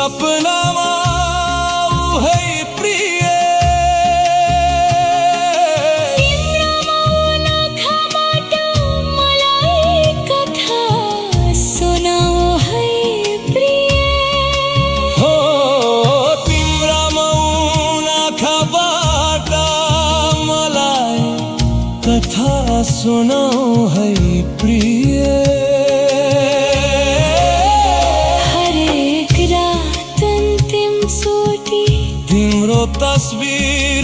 सपनामा उहै प्रिय तिम्रो मौनखाबाट मलाई कथा सुनाऊ है प्रिय हो तिम्रा मौनखाबाट मलाई कथा सुनाऊ है प्रिय हरेक रात अन्तिम चोटी तिम्रो तस्बिर